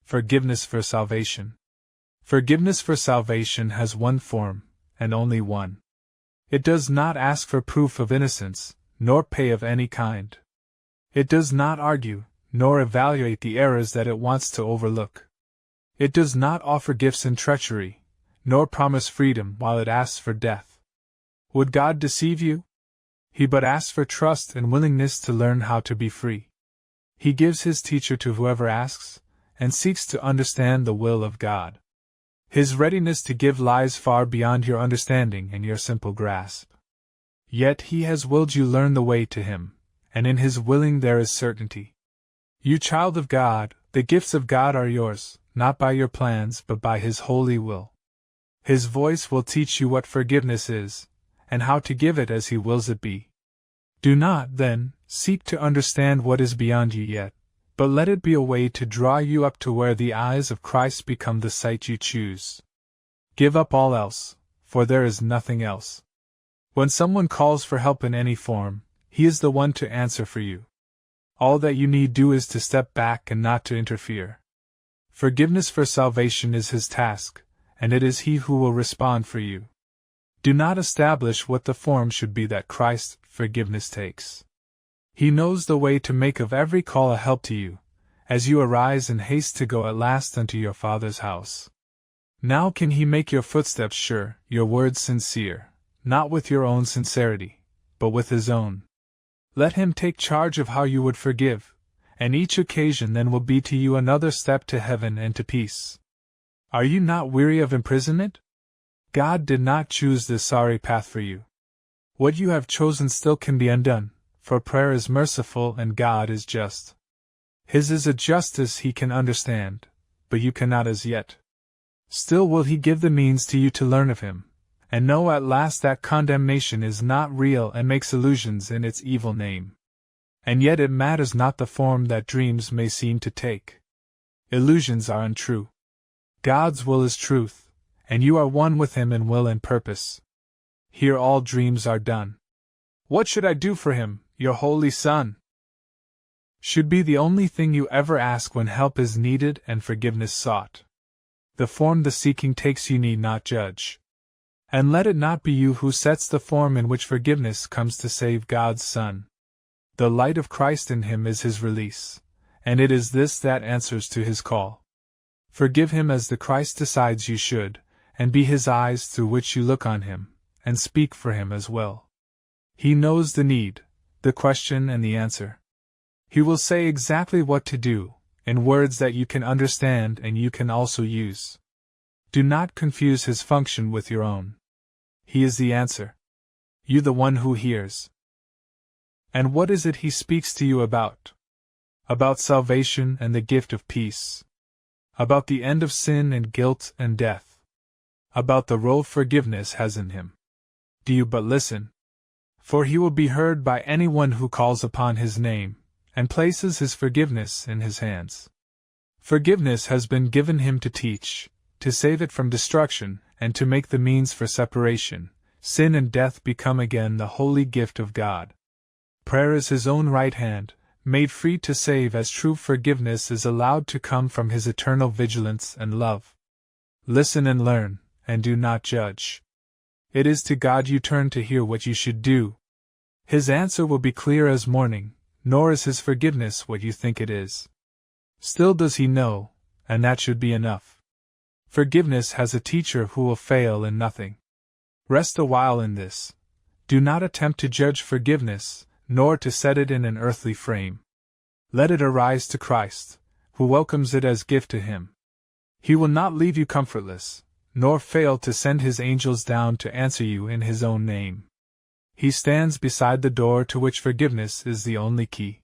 Forgiveness for salvation. Forgiveness for salvation has one form, and only one. It does not ask for proof of innocence, nor pay of any kind. It does not argue, nor evaluate the errors that it wants to overlook. It does not offer gifts and treachery, nor promise freedom while it asks for death. Would God deceive you? He but asks for trust and willingness to learn how to be free. He gives his teacher to whoever asks, and seeks to understand the will of God. His readiness to give lies far beyond your understanding and your simple grasp. Yet he has willed you learn the way to him, and in his willing there is certainty. You child of God, the gifts of God are yours, not by your plans but by his holy will. His voice will teach you what forgiveness is, and how to give it as he wills it be. Do not, then, seek to understand what is beyond you yet, but let it be a way to draw you up to where the eyes of Christ become the sight you choose. Give up all else, for there is nothing else. When someone calls for help in any form, he is the one to answer for you. All that you need do is to step back and not to interfere. Forgiveness for salvation is his task, and it is he who will respond for you. Do not establish what the form should be that Christ's forgiveness takes. He knows the way to make of every call a help to you, as you arise in haste to go at last unto your Father's house. Now can he make your footsteps sure, your words sincere, not with your own sincerity, but with his own. Let him take charge of how you would forgive, and each occasion then will be to you another step to heaven and to peace. Are you not weary of imprisonment? God did not choose this sorry path for you. What you have chosen still can be undone, for prayer is merciful and God is just. His is a justice he can understand, but you cannot as yet. Still will he give the means to you to learn of him, and know at last that condemnation is not real and makes illusions in its evil name. And yet it matters not the form that dreams may seem to take. Illusions are untrue. God's will is truth, and you are one with him in will and purpose. Here all dreams are done. What should I do for him, your holy Son? Should be the only thing you ever ask when help is needed and forgiveness sought. The form the seeking takes you need not judge. And let it not be you who sets the form in which forgiveness comes to save God's Son. The light of Christ in him is his release, and it is this that answers to his call. Forgive him as the Christ decides you should, and be his eyes through which you look on him, and speak for him as well. He knows the need, the question and the answer. He will say exactly what to do, in words that you can understand and you can also use. Do not confuse his function with your own. He is the answer. You the one who hears. And what is it he speaks to you about? About salvation and the gift of peace. About the end of sin and guilt and death. About the role forgiveness has in him. Do you but listen? For he will be heard by anyone who calls upon his name, and places his forgiveness in his hands. Forgiveness has been given him to teach, to save it from destruction, and to make the means for separation, sin and death become again the holy gift of God. Prayer is his own right hand, made free to save as true forgiveness is allowed to come from his eternal vigilance and love. Listen and learn, and do not judge. It is to God you turn to hear what you should do. His answer will be clear as morning, nor is his forgiveness what you think it is. Still does he know, and that should be enough. Forgiveness has a teacher who will fail in nothing. Rest a while in this. Do not attempt to judge forgiveness, nor to set it in an earthly frame. Let it arise to Christ, who welcomes it as gift to him. He will not leave you comfortless, nor fail to send his angels down to answer you in his own name. He stands beside the door to which forgiveness is the only key.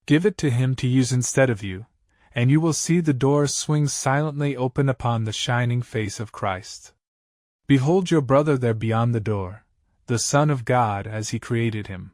Give it to him to use instead of you, and you will see the door swing silently open upon the shining face of Christ. Behold your brother there beyond the door, the Son of God as he created him.